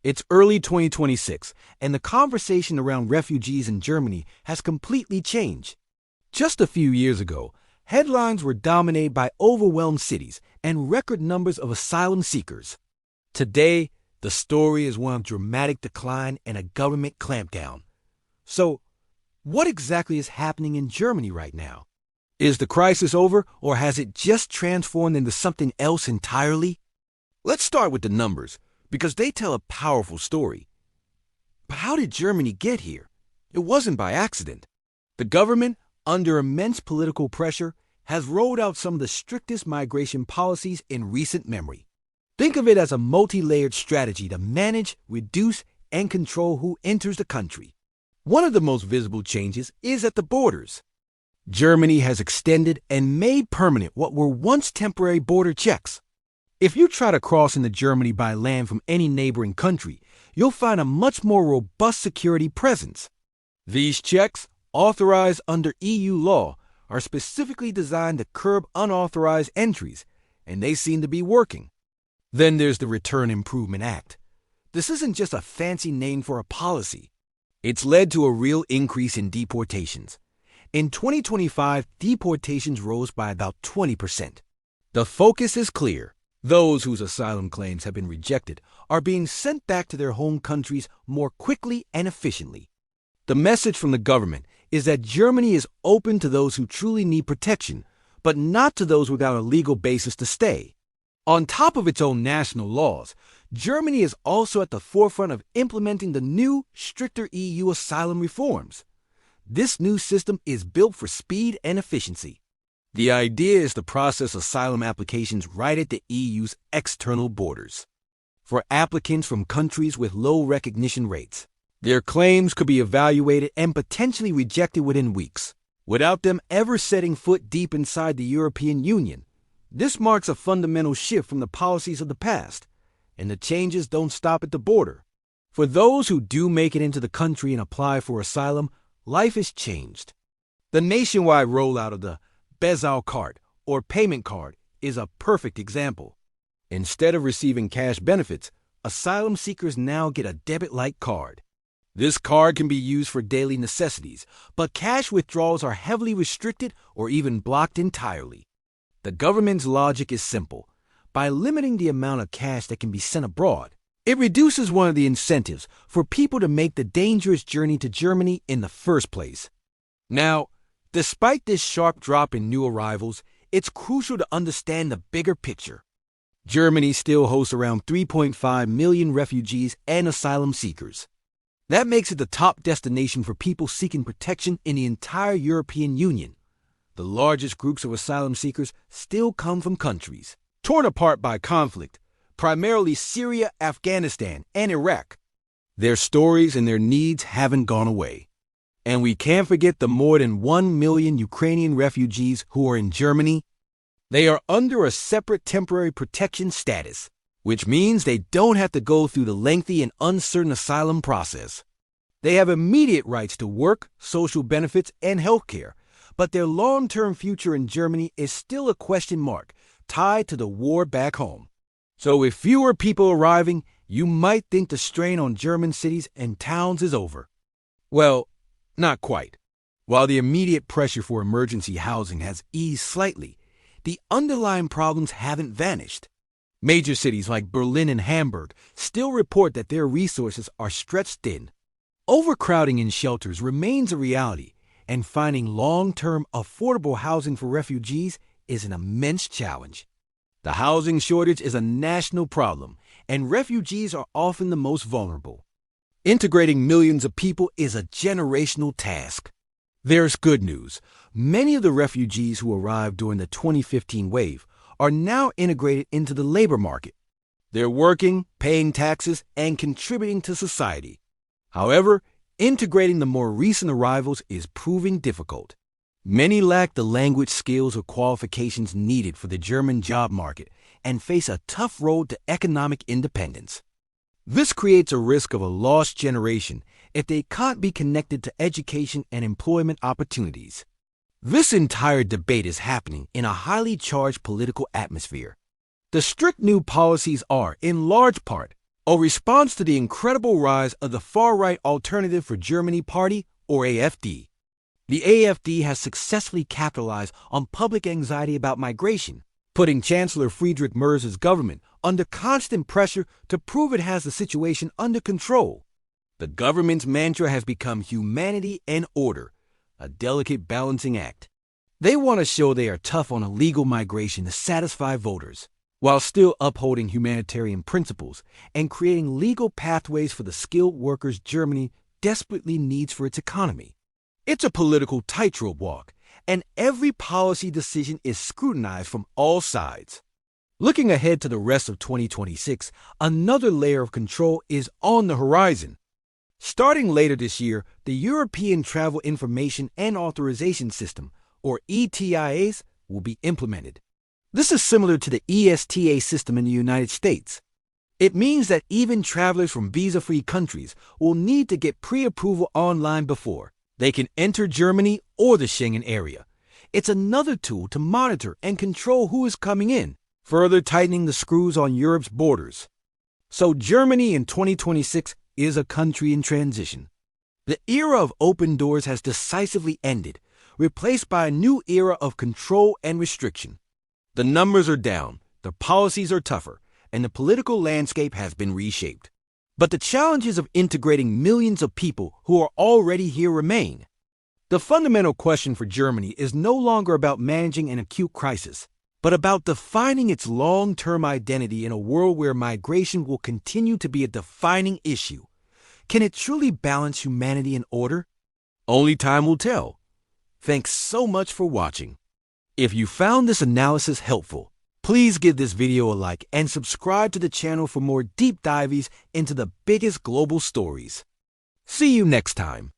It's early 2026, and the conversation around refugees in Germany has completely changed. Just a few years ago, headlines were dominated by overwhelmed cities and record numbers of asylum seekers. Today, the story is one of dramatic decline and a government clampdown. So, what exactly is happening in Germany right now? Is the crisis over, or has it just transformed into something else entirely? Let's start with the numbers, because they tell a powerful story. But how did Germany get here? It wasn't by accident. The government, under immense political pressure, has rolled out some of the strictest migration policies in recent memory. Think of it as a multi-layered strategy to manage, reduce, and control who enters the country. One of the most visible changes is at the borders. Germany has extended and made permanent what were once temporary border checks. If you try to cross into Germany by land from any neighboring country, you'll find a much more robust security presence. These checks, authorized under EU law, are specifically designed to curb unauthorized entries, and they seem to be working. Then there's the Return Improvement Act. This isn't just a fancy name for a policy. It's led to a real increase in deportations. In 2025, deportations rose by about 20%. The focus is clear. Those whose asylum claims have been rejected are being sent back to their home countries more quickly and efficiently. The message from the government is that Germany is open to those who truly need protection, but not to those without a legal basis to stay. On top of its own national laws, Germany is also at the forefront of implementing the new, stricter EU asylum reforms. This new system is built for speed and efficiency. The idea is to process asylum applications right at the EU's external borders. For applicants from countries with low recognition rates, their claims could be evaluated and potentially rejected within weeks, without them ever setting foot deep inside the European Union. This marks a fundamental shift from the policies of the past, and the changes don't stop at the border. For those who do make it into the country and apply for asylum, life is changed. The nationwide rollout of the Bezahlt card, or payment card, is a perfect example. Instead of receiving cash benefits, asylum seekers now get a debit-like card. This card can be used for daily necessities, but cash withdrawals are heavily restricted or even blocked entirely. The government's logic is simple. By limiting the amount of cash that can be sent abroad, it reduces one of the incentives for people to make the dangerous journey to Germany in the first place. Now, despite this sharp drop in new arrivals, it's crucial to understand the bigger picture. Germany still hosts around 3.5 million refugees and asylum seekers. That makes it the top destination for people seeking protection in the entire European Union. The largest groups of asylum seekers still come from countries torn apart by conflict, primarily Syria, Afghanistan, and Iraq. Their stories and their needs haven't gone away. And we can't forget the more than 1 million Ukrainian refugees who are in Germany. They are under a separate temporary protection status, which means they don't have to go through the lengthy and uncertain asylum process. They have immediate rights to work, social benefits, and health care, but their long-term future in Germany is still a question mark, tied to the war back home. So with fewer people arriving, you might think the strain on German cities and towns is over. Well, not quite. While the immediate pressure for emergency housing has eased slightly, the underlying problems haven't vanished. Major cities like Berlin and Hamburg still report that their resources are stretched thin. Overcrowding in shelters remains a reality, and finding long-term affordable housing for refugees is an immense challenge. The housing shortage is a national problem, and refugees are often the most vulnerable. Integrating millions of people is a generational task. There's good news. Many of the refugees who arrived during the 2015 wave are now integrated into the labor market. They're working, paying taxes, and contributing to society. However, integrating the more recent arrivals is proving difficult. Many lack the language skills or qualifications needed for the German job market and face a tough road to economic independence. This creates a risk of a lost generation if they can't be connected to education and employment opportunities. This entire debate is happening in a highly charged political atmosphere. The strict new policies are, in large part, a response to the incredible rise of the far-right Alternative for Germany Party, or AfD. The AfD has successfully capitalized on public anxiety about migration, putting Chancellor Friedrich Merz's government under constant pressure to prove it has the situation under control. The government's mantra has become humanity and order, a delicate balancing act. They want to show they are tough on illegal migration to satisfy voters, while still upholding humanitarian principles and creating legal pathways for the skilled workers Germany desperately needs for its economy. It's a political tightrope walk, and every policy decision is scrutinized from all sides. Looking ahead to the rest of 2026, another layer of control is on the horizon. Starting later this year, the European Travel Information and Authorization System, or ETIAs, will be implemented. This is similar to the ESTA system in the United States. It means that even travelers from visa-free countries will need to get pre-approval online before they can enter Germany or the Schengen area. It's another tool to monitor and control who is coming in, further tightening the screws on Europe's borders. So Germany in 2026 is a country in transition. The era of open doors has decisively ended, replaced by a new era of control and restriction. The numbers are down, the policies are tougher, and the political landscape has been reshaped. But the challenges of integrating millions of people who are already here remain. The fundamental question for Germany is no longer about managing an acute crisis, but about defining its long-term identity in a world where migration will continue to be a defining issue. Can it truly balance humanity and order? Only time will tell. Thanks so much for watching. If you found this analysis helpful, please give this video a like and subscribe to the channel for more deep dives into the biggest global stories. See you next time.